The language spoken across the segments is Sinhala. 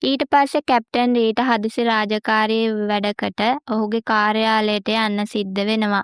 ඊට පස්සේ කැප්ටන් රීට හදිසි රාජකාරී වැඩකට ඔහුගේ කාර්යාලයට යන්න සිද්ධ වෙනවා.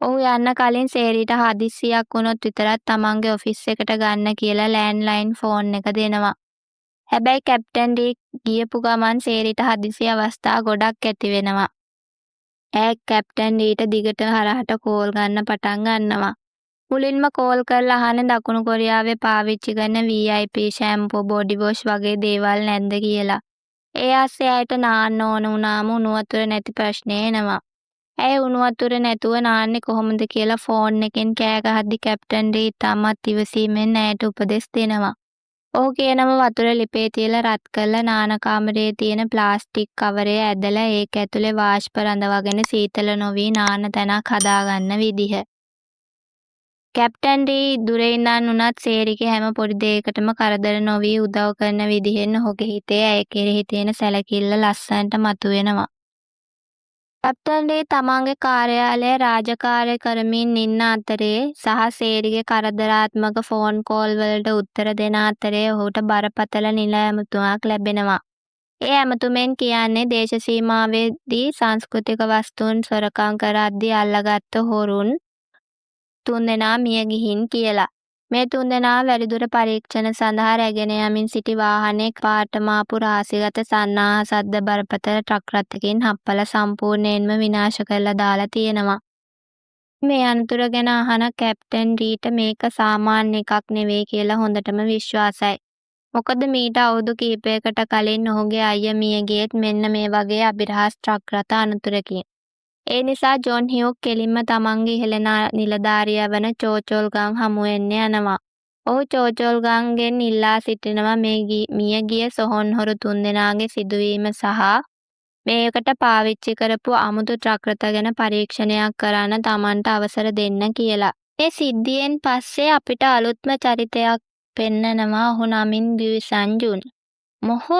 ඔහු යන්න කලින් සේරීට හදිස්සියක් වුණොත් විතරක් තමන්ගේ ඔෆිස් එකට ගන්න කියලා ලෑන්ඩ්ලයින් ෆෝන් එක දෙනවා. හැබැයි කැප්ටන් ඩී ගියපු ගමන් සේරීට හදිසි අවස්ථා ගොඩක් ඇති වෙනවා. ඇය කැප්ටන් ඩීට දිගට හරහට කෝල් ගන්න පටන් ගන්නවා. මුලින්ම කෝල් කරලා අහන්නේ දකුණු කොරියාවේ පාවිච්චි කරන VIP ෂැම්පූ බොඩි වොෂ් වගේ දේවල් නැද්ද කියලා. ඒ ASCII අයට නාන්න ඕන වුණාම උණු වතුර නැති ප්‍රශ්නේ එනවා. ඇය උණු වතුර නැතුව නාන්නේ කොහොමද කියලා ෆෝන් එකෙන් කෑ ගහද්දි කැප්ටන් ඩී තාමත් ඉවසීමෙන් ඇයට උපදෙස් දෙනවා. ඔහු කියනවා වතුර ලිපේ තියලා රත් කරලා නාන කාමරයේ තියෙන ප්ලාස්ටික් කවරය ඇදලා ඒක ඇතුලේ වාෂ්ප රඳවගෙන සීතල නොවි නාන තැනක් හදාගන්න විදිහ. කැප්ටන් ඩී දුරේ ඉඳන් උනත් සේරිගේ හැම පොඩි දෙයකටම කරදර නොවි උදව් කරන විදිහෙන් ඔහුගේ හිතේ ඇය කෙරෙහි තියෙන සැලකිල්ල ලස්සනට මතුවෙනවා. කැප්ටන් ඩී තමන්ගේ කාර්යාලයේ රාජකාරී කරමින් ඉන්න අතරේ සහ සේරිගේ කරදරාත්මක ෆෝන් කෝල් වලට උත්තර දෙන අතරේ ඔහුට බරපතල නිල ඇමතුමක් ලැබෙනවා. ඒ ඇමතුමෙන් කියන්නේ දේශ සීමාවේදී සංස්කෘතික වස්තුන් සොරකම් කරද්දී අල්ලගත්ත හොරුන් 3 දෙනා මිය ගිහින් කියලා. මේ 3 දෙනා වැඩිදුර පරීක්ෂණ සඳහා රැගෙන යමින් සිටි වාහනේ පාටමාපු රාශිගත සන්නාහ සද්ද බරපතල ට්‍රක් රථකින් හප්පලා සම්පූර්ණයෙන්ම විනාශ කරලා දාලා තියෙනවා. මේ අනතුර ගැන අහන කැප්ටන් ඩීට මේක සාමාන්‍ය එකක් නෙවෙයි කියලා හොඳටම විශ්වාසයි. මොකද මීට අවුරුදු කිහිපයකට කලින් ඔහුගේ අයියා මිය ගියෙත් මෙන්න මේ වගේ අභිරහස් ට්‍රක් රථ අනතුරකින්. ඒ නිසා ජොන් හියුක් කෙලින්ම තමන්ගේ ඉහළ නිලධාරියා වන චෝ ගං හමු වෙන්න යනවා. ඔහු චෝ ගංගෙන් ඉල්ලා සිටිනවා මේ මිය ගිය සොහොන්හොරු 3 දෙනාගේ සිදුවීම සහ මේකට පාවිච්චි කරපු අමුතු ට්‍රක් රථ ගැන පරීක්ෂණයක් කරන්න තමන්ට අවසර දෙන්න කියලා. මේ සිද්ධියෙන් පස්සේ අපිට අලුත්ම චරිතයක් පෙන්නනවා. ඔහු නමින් ග්වි සංජුන්. මොහු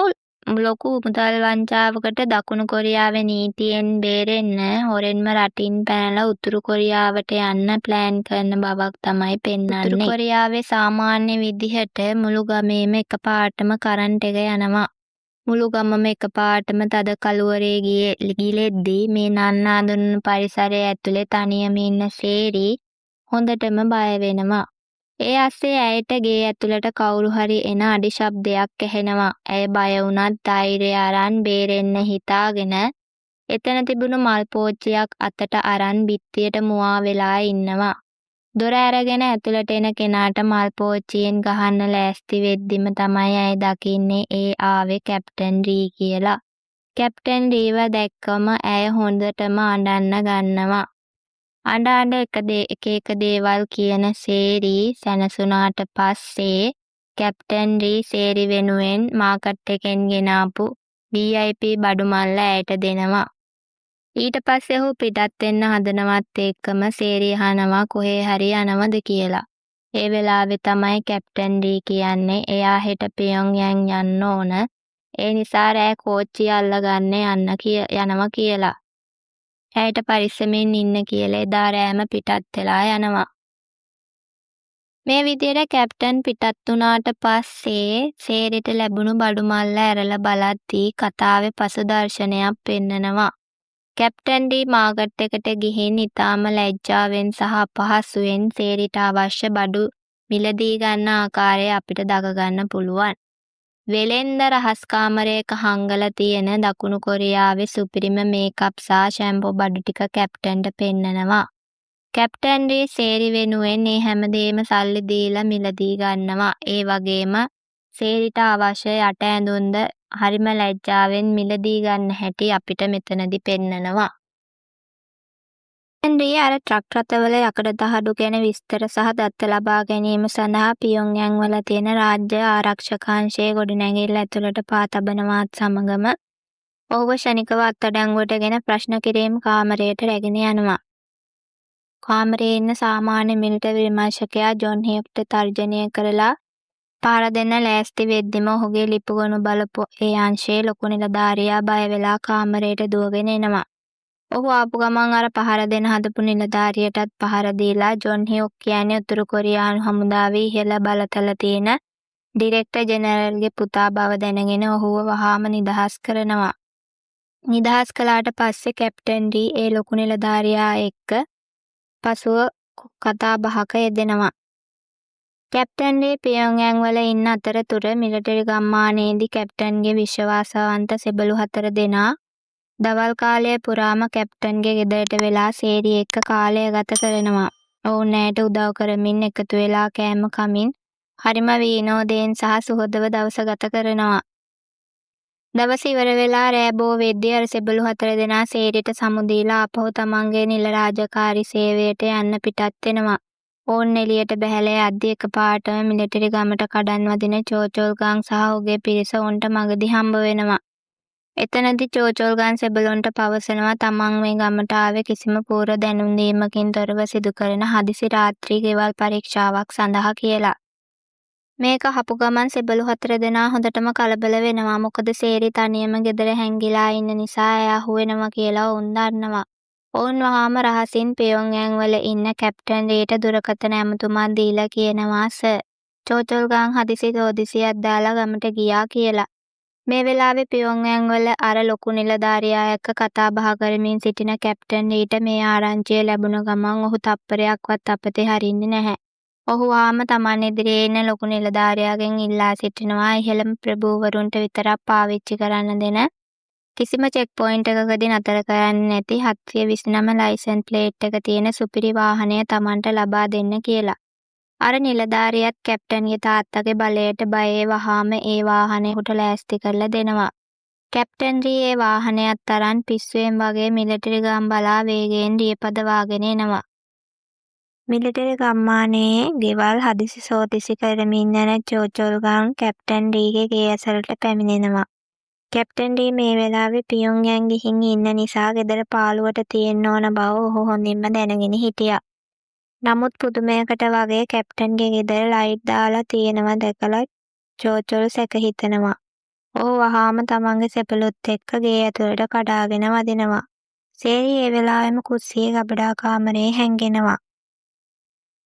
ලොකු මුදල් වංචාවකට දකුණු කොරියාවේ නීතියෙන් බේරෙන්න හොරෙන්ම රටින් පැනලා උතුරු කොරියාවට යන්න ප්ලෑන් කරන බවක් තමයි පෙන්වන්නේ. උතුරු කොරියාවේ සාමාන්‍ය විදිහට මුළු ගමේම එකපාරටම කරන්ට් එක යනවා. මුළු ගමම එකපාරටම තද කළුවරේ ගිලෙද්දී මේ නන්නාඳුන පරිසරය ඇතුලේ තනියම ඉන්න සේරි හොඳටම බය වෙනවා. ඒ ASCII ඇයට ගේ ඇතුළට කවුරු හරි එන අඩි ශබ්දයක් ඇහෙනවා. ඇය බය වුණත් ධෛර්යය අරන් බේරෙන්න හිතාගෙන එතන තිබුණු මල් පෝච්චියක් අතට අරන් බිත්තියට මුවා වෙලා ඉන්නවා. දොර ඇරගෙන ඇතුළට එන කෙනාට මල් පෝච්චියෙන් ගහන්න ලෑස්ති වෙද්දිම තමයි ඇය දකින්නේ ඒ ආවේ කැප්ටන් ඩී කියලා. කැප්ටන් ඩීව දැක්කම ඇය හොඳටම අඬන්න ගන්නවා. අඬ එක දේවල් කියන සේරි සැනසුණාට පස්සේ කැප්ටන් ඩී සේරි වෙනුවෙන් මාකට් එකෙන් ගෙනාපු VIP බඩු මල්ල ඇයට දෙනවා. ඊට පස්සේ ඔහු පිටත් වෙන්න හදනවත් එක්කම සේරි අහනවා කොහේ හරි යනවද කියලා. ඒ වෙලාවේ තමයි කැප්ටන් ඩී කියන්නේ එයා හෙට පියොන්ග්යැන් යන්න ඕන. ඒ නිසා රෑ කෝච්චිය අල්ලගන්න යනවා කියලා. ඇයට පරිස්සමෙන් ඉන්න කියලා එදා රෑම පිටත් වෙලා යනවා. මේ විදිහට කැප්ටන් පිටත් වුණාට පස්සේ සේරිට ලැබුණු බඩු මල්ල ඇරලා බලද්දී කතාවේ පසු දර්ශනයක් පෙන්නනවා. කැප්ටන් ඩී මාකට් එකට ගිහින් ඉතාම ලැජ්ජාවෙන් සහ අපහසුවෙන් සේරිට අවශ්‍ය බඩු මිලදී ගන්න ආකාරය අපිට දක ගන්න පුළුවන්. වෙලෙන්ද රහස් කාමරයක හංගලා තියෙන දකුණු කොරියාවේ සුපිරිම මේකප් සහ ෂැම්පූ බඩු ටික කැප්ටන්ට පෙන්නනවා. කැප්ටන් ඩී සේරි වෙනුවෙන් මේ හැමදේම සල්ලි දීලා මිලදී ගන්නවා. ඒ වගේම සේරිට අවශ්‍ය යට ඇඳුම්ද හරිම ලැජ්ජාවෙන් මිලදී ගන්න හැටි අපිට මෙතනදි පෙන්නනවා. ඩී අර ට්‍රක් රථවල යකඩ තහඩු ගැන විස්තර සහ දත්ත ලබා ගැනීම සඳහා පියොන්ග්යැන් වල තියෙන රාජ්‍ය ආරක්ෂකාංශයේ ගොඩනැගිල්ල ඇතුළට පා තබනවත් සමගම ඔහුව ශනිකව අත්අඩංගුවටගෙන ප්‍රශ්න කිරීම කාමරයට රැගෙන යනවා. කාමරයේ ඉන්න සාමාන්‍ය මිලිටරි විමර්ශකයා ජොන් හියුක්ට තර්ජනය කරලා පාර දෙන්න ලෑස්ති වෙද්දිම ඔහුගේ ලිපුගොනු බලපු ඒ අංශයේ ලොකු නිලධාරියා බය වෙලා කාමරයට දුවගෙන එනවා. ඔහු ආපු ගමන් අර පහර දෙන හදපු නිලධාරියටත් පහර දීලා ජොන් හියුක් කියන්නේ උතුරු කොරියානු හමුදාවේ ඉහළ බලතල තියෙන ඩිරෙක්ටර් ජෙනරල්ගේ පුතා බව දැනගෙන ඔහුව වහාම නිදහස් කරනවා. නිදහස් කළාට පස්සේ කැප්ටන් ඩී ඒ ලොකු නිලධාරියා එක්ක පසුව කතා බහක යෙදෙනවා. කැප්ටන් ඩී පියොන්ග්යැන්ග් වල ඉන්න අතරතුර මිලිටරි ගම්මානයේදී කැප්ටන්ගේ විශ්වාසවන්ත සෙබළු 4 දෙනා දවල් කාලය පුරාම කැප්ටන්ගේ ගෙදරට වෙලා සේරි එක්ක කාලය ගත කරනවා. ඔවුන් ඇයට උදව් කරමින් එකතු වෙලා කෑම කමින් හරිම විනෝදයෙන් සහ සුහදව දවස ගත කරනවා. දවස ඉවර වෙලා රෑ බෝ වෙද්දී අර සෙබළු 4 දෙනා සේරිට සමු දීලා ආපහු තමන්ගේ නිල රාජකාරී සේවයට යන්න පිටත් වෙනවා. ඔවුන් එළියට බැහැලා යද්දී එකපාරටම මිලිටරි ගමට කඩන් වදින චෝචොල්ගාන් සහ ඔහුගේ පිරිස ඔවුන්ට මගදී හම්බ වෙනවා. එතනදී චෝචොල්ගාන් සෙබළුන්ට පවසනවා තමන් මේ ගමට ආවේ කිසිම පූර්ව දැනුම් දීමකින් තොරව සිදු කරන හදිසි රාත්‍රී ගෙවල් පරීක්ෂාවක් සඳහා කියලා. මේක අහපු ගමන් සෙබළු 4 දෙනා හොඳටම කලබල වෙනවා. මොකද සේරි තනියම ගෙදර හැංගිලා ඉන්න නිසා එයා අහුවෙනවා කියලා ඔවුන් දන්නවා. ඔවුන් වහාම රහසින් පියොන්ග්යැන්ග් වල ඉන්න කැප්ටන් රීට දුරකථන ඇමතුමක් දීලා කියනවා සර් චෝචොල්ගාන් හදිසි සෝදිසියක් දාලා ගමට ගියා කියලා. මේ වෙලාවේ පියොන්ග්යැන්ග් වල අර ලොකු නිලධාරියා එක්ක කතා බහ කරමින් සිටින කැප්ටන් රීට මේ ආරංචිය ලැබුණ ගමන් ඔහු තප්පරයක්වත් අපතේ හරින්නේ නැහැ. ඔහු වහාම තමන් ඉදිරියේ ඉන්න ලොකු නිලධාරියාගෙන් ඉල්ලා සිටිනවා ඉහළම ප්‍රභූවරුන්ට විතරක් පාවිච්චි කරන්න දෙන කිසිම චෙක් පොයින්ට් එකකදී නතර කරන්නේ නැති 729 ලයිසන්ස් ප්ලේට් එක තියෙන සුපිරි වාහනය තමන්ට ලබා දෙන්න කියලා. අර නිලධාරියාත් කැප්ටන්ගේ තාත්තගේ බලයට බයේ වහාම ඒ වාහනය ඔහුට ලෑස්ති කරලා දෙනවා. කැප්ටන් රී ඒ වාහනයත් අරන් පිස්සුවෙන් වගේ මිලිටරි ගම් බලා වේගයෙන් දියපද වාගෙන එනවා. මිලිටරි ගම්මානයේ ගෙවල් හදිසි සෝදිසි කරමින් යන චෝචොල්ගාන් කැප්ටන් ඩීගේ ගේ ඇසලට පැමිණෙනවා. කැප්ටන් ඩී මේ වෙලාවේ පියොන්ග්යැන්ග් ගිහින් ඉන්න නිසා ගෙදර පාළුවට තියෙන්න ඕන බව ඔහු හොඳින්ම දැනගෙන හිටියා. නමුත් පුදුමයකට වගේ කැප්ටන්ගේ ගෙදර ලයිට් දාලා තියෙනවා දැකලා චෝචොල් සැක හිතනවා. ඔහු වහාම තමන්ගේ සෙබළුත් එක්ක ගේ ඇතුළට කඩාගෙන වදිනවා. සේරි ඒ වෙලාවෙම කුස්සියේ ගබඩා කාමරයේ හැංගෙනවා.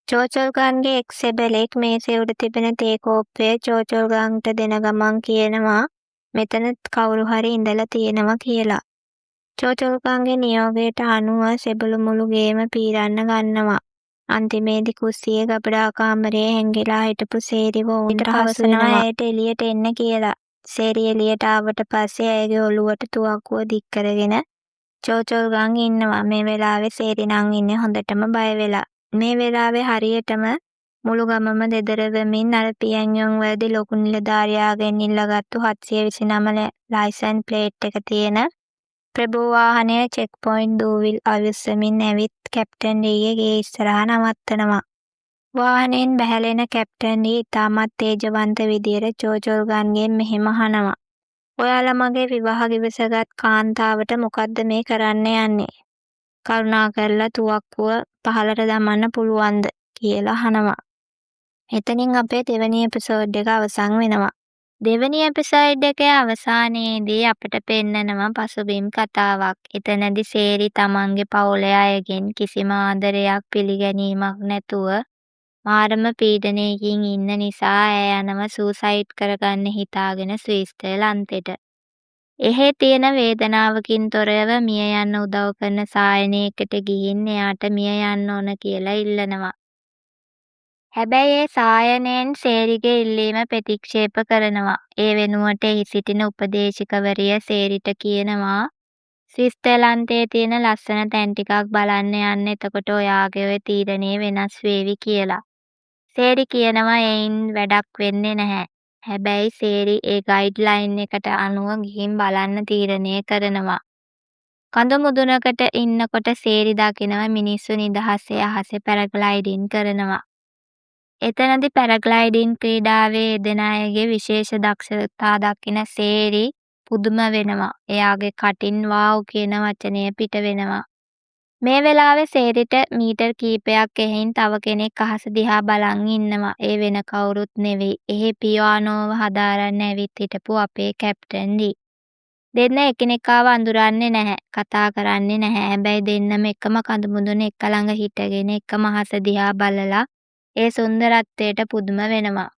චෝචොල්ගාන්ගේ එක් සෙබළෙක් මේසේ උඩ තිබෙන තේ කෝප්පය චෝචොල්ගාන්ට දෙන ගමන් කියනවා මෙතන කවුරු හරි ඉඳලා තියෙනවා කියලා. චෝචොල්ගාන්ගේ නියෝගයට අනුව සෙබළු මුළු ගේම පීරන්න ගන්නවා. අන්තිමේදී කුස්සියේ ගබඩා කාමරයේ හැංගිලා හිටපු සේරිව උන්ට පවසනවා ඇයට එළියට එන්න කියලා. සේරි එළියට ආවට පස්සේ ඇයගේ ඔළුවට තුවක්කුව දික් කරගෙන චෝචොල්ගාන් ඉන්නවා. මේ වෙලාවේ සේරි නම් ඉන්නේ හොඳටම බය වෙලා. මේ වෙලාවේ හරියටම මුළු ගමම දෙදරවමින් අර පියොන්ග්යැන්ග් වලදී ලොකු නිලධාරියාගෙන් ඉල්ලගත්තු 729 ලයිසන්ස් ප්ලේට් එක තියෙන ප්‍රභූ වාහනය චෙක් පොයින්ට් දූවිලි අවුස්සමින් ඇවිත් කැප්ටන් ඩීගේ ගේ ඉස්සරහා නවත්තනවා. වාහනයෙන් බැහැලෙන කැප්ටන් ඩී ඉතාමත් තේජවන්ත විදියට චෝචොල්ගාන්ගෙන් මෙහෙම අහනවා. ඔයාලා මගේ විවාහ ගිවිසගත් කාන්තාවට මොකද්ද මේ කරන්න යන්නේ? කරුණාකරලා තුවක්කුව පහලට දමන්න පුළුවන්ද කියලා අහනවා. එතනින් අපේ දෙවෙනි එපිසෝඩ් එක අවසන් වෙනවා. දෙවෙනි එපිසෝඩ් එකේ අවසානයේදී අපිට පෙන්නනවා පසුබිම් කතාවක්. එතනදී සේරි තමන්ගේ පවුලේ අයගෙන් කිසිම ආදරයක් පිළිගැනීමක් නැතුව මාරම පීඩනයකින් ඉන්න නිසා ඇය යනවා සූසයිඩ් කරගන්න හිතාගෙන ස්විට්සර්ලන්තෙට. එහෙ තියෙන වේදනාවකින් තොරව මිය යන්න උදව් කරන සායනයකට ගිහින් එයාට මිය යන්න ඕන කියලා ඉල්ලනවා. හැබැයි ඒ සායනයෙන් සේරිගේ ඉල්ලීම ප්‍රතික්ෂේප කරනවා. ඒ වෙනුවට එහි සිටින උපදේශකවරිය සේරිට කියනවා ස්විට්සර්ලන්තයේ තියෙන ලස්සන තැන් ටිකක් බලන්න යන්න එතකොට ඔයාගේ ඔය තීරණය වෙනස් වේවි කියලා. සේරි කියනවා එයින් වැඩක් වෙන්නේ නැහැ. හැබැයි සේරි ඒ ගයිඩ්ලයින් එකට අනුව ගිහින් බලන්න තීරණය කරනවා. කඳු මුදුනකට ඉන්නකොට සේරි දකිනවා මිනිස්සු නිදහසේ අහසේ පැරග්ලයිඩින් කරනවා. එතනදී පැරග්ලයිඩින් ක්‍රීඩාවේ යෙදෙන අයගේ විශේෂ දක්ෂතා දකින සේරි පුදුම වෙනවා. එයාගේ කටින් වාව් කියන වචනය පිට වෙනවා. මේ වෙලාවේ සේරිට මීටර් කීපයක් එහෙයින් තව කෙනෙක් අහස දිහා බලන් ඉන්නවා. ඒ වෙන කවුරුත් නෙවෙයි. එහෙ පියානෝව හදාරන්න ඇවිත් හිටපු අපේ කැප්ටන් ඩී. දෙන්න එකිනෙකාව අඳුරන්නේ නැහැ. කතා කරන්නේ නැහැ. හැබැයි දෙන්නම එකම කඳු මුදුන එක ළඟ හිටගෙන එකම අහස දිහා බලලා ඒ සුන්දරත්වයට පුදුම වෙනවා.